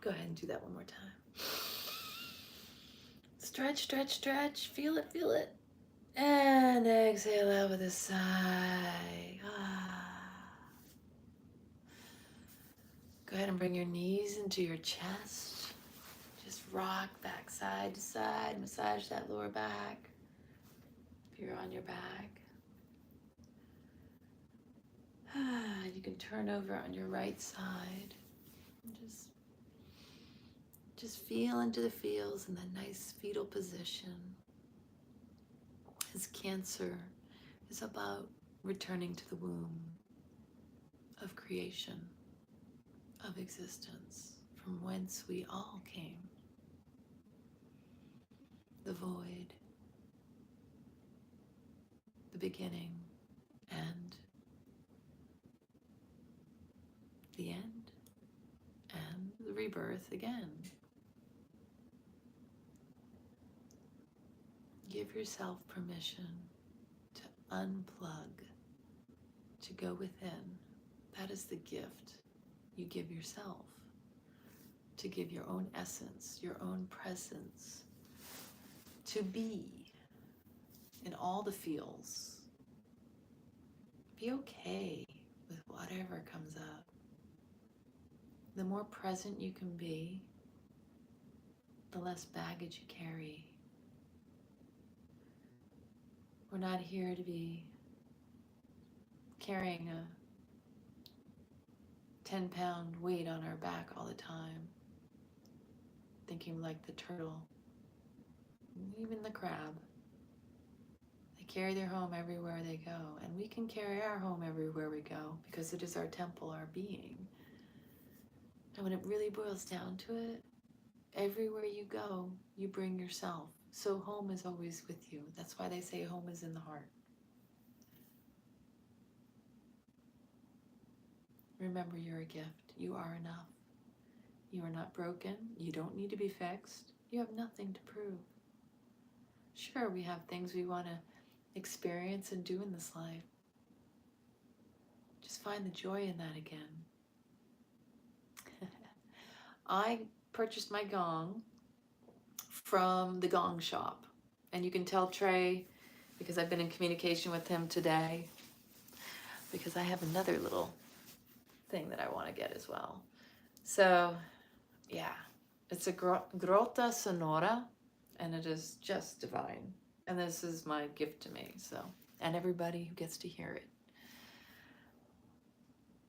Go ahead and do that one more time. Stretch, stretch, stretch. Feel it, feel it. And exhale out with a sigh. Go ahead and bring your knees into your chest. Just rock back side to side. Massage that lower back. If you're on your back. You can turn over on your right side. And just feel into the feels in that nice fetal position. As Cancer is about returning to the womb of creation, of existence, from whence we all came. The void, the beginning, and the end, and the rebirth again. Give yourself permission to unplug, to go within. That is the gift you give yourself, to give your own essence, your own presence, to be in all the feels. Be okay with whatever comes up. The more present you can be, the less baggage you carry. We're not here to be carrying a 10-pound weight on our back all the time, thinking like the turtle, even the crab. They carry their home everywhere they go, and we can carry our home everywhere we go because it is our temple, our being. And when it really boils down to it, everywhere you go, you bring yourself. So home is always with you. That's why they say home is in the heart. Remember, you're a gift. You are enough. You are not broken. You don't need to be fixed. You have nothing to prove. Sure, we have things we want to experience and do in this life. Just find the joy in that again. I purchased my gong from the gong shop. And you can tell Trey, because I've been in communication with him today, because I have another little thing that I want to get as well. So, yeah, it's a grota sonora, and it is just divine. And this is my gift to me, so, and everybody who gets to hear it.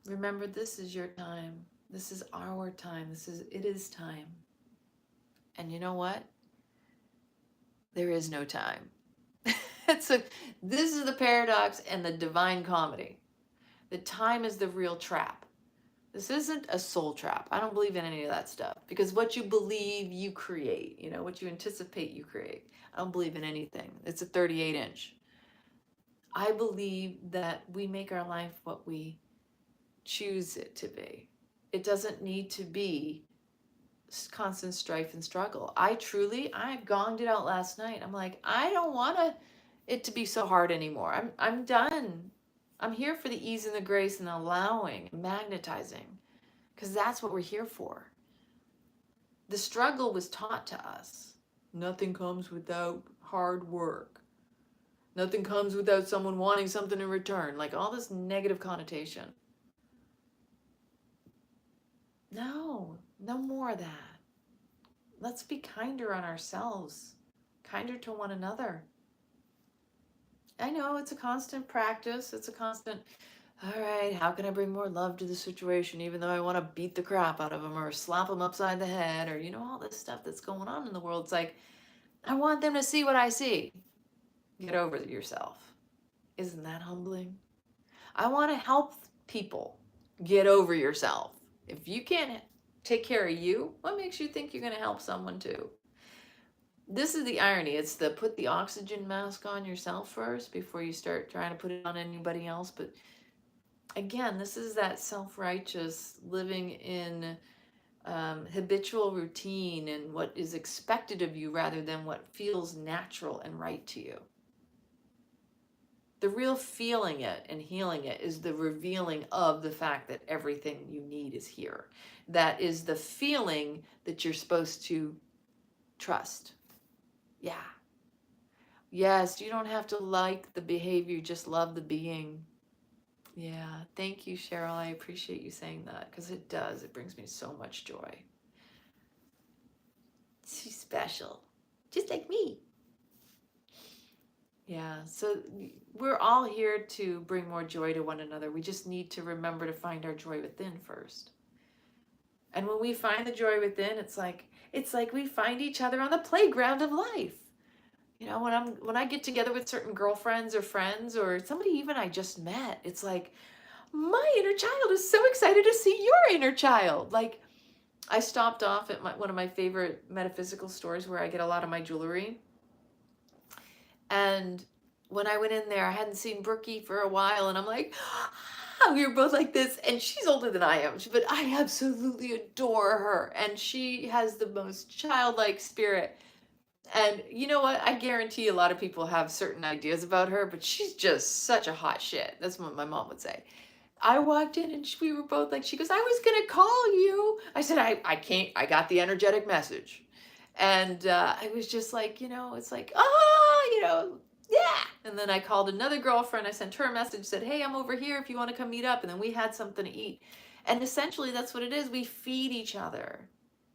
Remember, this is your time. This is our time. It is time. And you know what? There is no time. This is the paradox and the divine comedy. The time is the real trap. This isn't a soul trap. I don't believe in any of that stuff, because what you believe, you create. You know, what you anticipate, you create. I don't believe in anything. It's a 38-inch. I believe that we make our life what we choose it to be. It doesn't need to be constant strife and struggle. I gonged it out last night. I'm like, I don't want it to be so hard anymore. I'm done. I'm here for the ease and the grace and allowing, magnetizing, because that's what we're here for. The struggle was taught to us. Nothing comes without hard work. Nothing comes without someone wanting something in return. Like all this negative connotation. No more of that. Let's be kinder on ourselves, kinder to one another. I know it's a constant practice. It's a constant, all right, how can I bring more love to the situation, even though I want to beat the crap out of them or slap them upside the head, or, you know, all this stuff that's going on in the world. It's like, I want them to see what I see. Get over yourself. Isn't that humbling? I want to help people get over yourself. If you can't take care of you, what makes you think you're going to help someone too? This is the irony. It's the put the oxygen mask on yourself first before you start trying to put it on anybody else. But again, this is that self-righteous living in habitual routine and what is expected of you rather than what feels natural and right to you. The real feeling it and healing it is the revealing of the fact that everything you need is here. That is the feeling that you're supposed to trust. Yeah. Yes, you don't have to like the behavior, just love the being. Yeah, thank you, Cheryl. I appreciate you saying that because it does. It brings me so much joy. She's special, just like me. Yeah, so we're all here to bring more joy to one another. We just need to remember to find our joy within first. And when we find the joy within, it's like we find each other on the playground of life. You know, when I get together with certain girlfriends or friends or somebody even I just met, it's like, my inner child is so excited to see your inner child. Like, I stopped off at one of my favorite metaphysical stores where I get a lot of my jewelry. And when I went in there, I hadn't seen Brookie for a while, and I'm like, we were both like this, and she's older than I am, but I absolutely adore her, and she has the most childlike spirit. And you know what? I guarantee a lot of people have certain ideas about her, but she's just such a hot shit. That's what my mom would say. I walked in and we were both like, she goes, I was going to call you. I said, I can't, I got the energetic message. And I was just like, you know, it's like, you know, yeah. And then I called another girlfriend. I sent her a message, said, hey, I'm over here if you want to come meet up. And then we had something to eat. And essentially that's what it is. We feed each other.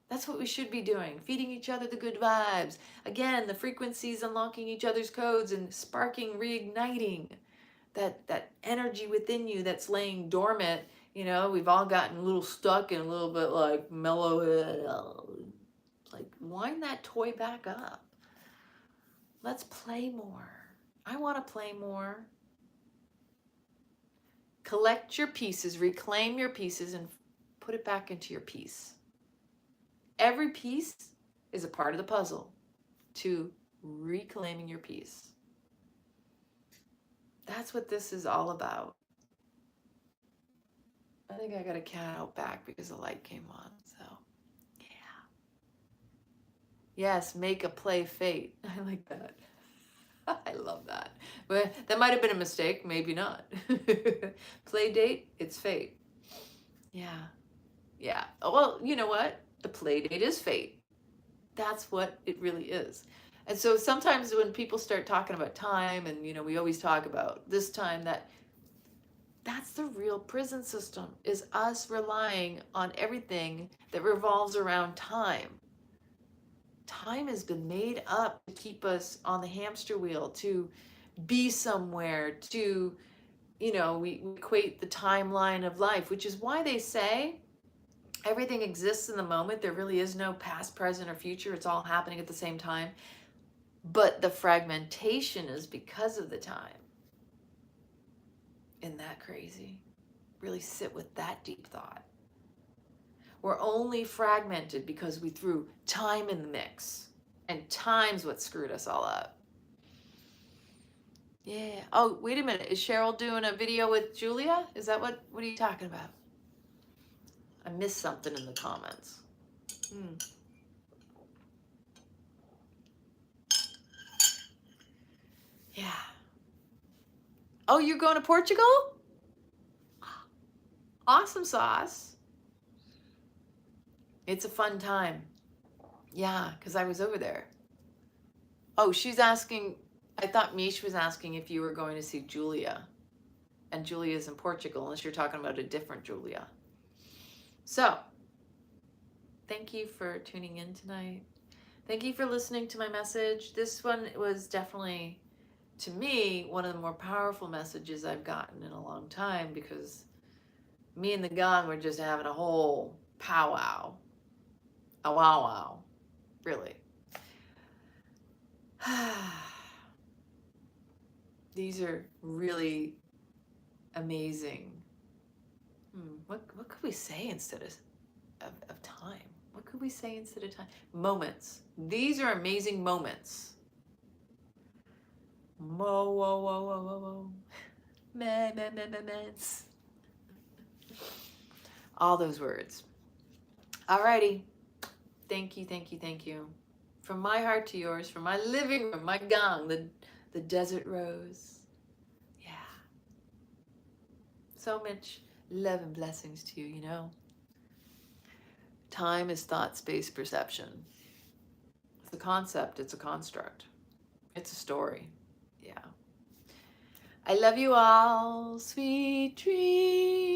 That's what we should be doing, feeding each other the good vibes. Again, the frequencies, unlocking each other's codes and sparking, reigniting that energy within you that's laying dormant. You know, we've all gotten a little stuck and a little bit like mellow. Like, wind that toy back up. Let's play more. I want to play more. Collect your pieces, reclaim your pieces, and put it back into your piece. Every piece is a part of the puzzle to reclaiming your piece. That's what this is all about. I think I got a cat out back because the light came on, so yeah. Yes, make a play fate. I like that. I love that. But that might have been a mistake, maybe not. Play date, it's fate. Yeah. Yeah. Well, you know what? The play date is fate. That's what it really is. And so sometimes when people start talking about time, and you know, we always talk about this time, that's the real prison system, is us relying on everything that revolves around time. Time has been made up to keep us on the hamster wheel, to be somewhere, to, you know, we equate the timeline of life, which is why they say everything exists in the moment. There really is no past, present, or future. It's all happening at the same time. But the fragmentation is because of the time. Isn't that crazy? Really sit with that deep thought. We're only fragmented because we threw time in the mix. And time's what screwed us all up. Yeah. Oh, wait a minute. Is Cheryl doing a video with Julia? Is that what are you talking about? I missed something in the comments. Yeah. Oh, you're going to Portugal? Awesome sauce. It's a fun time. Yeah, because I was over there. Oh, she's asking, I thought Mish was asking if you were going to see Julia. And Julia's in Portugal, unless you're talking about a different Julia. So, thank you for tuning in tonight. Thank you for listening to my message. This one was definitely, to me, one of the more powerful messages I've gotten in a long time, because me and the gong were just having a whole powwow. A wow, really. These are really amazing. What could we say instead of time? What could we say instead of time? Moments. These are amazing moments. Moments. All those words. Alrighty. Thank you, thank you, thank you. From my heart to yours, from my living room, my gong, the desert rose. Yeah. So much love and blessings to you, you know. Time is thought, space, perception. It's a concept, it's a construct. It's a story. Yeah. I love you all. Sweet dreams.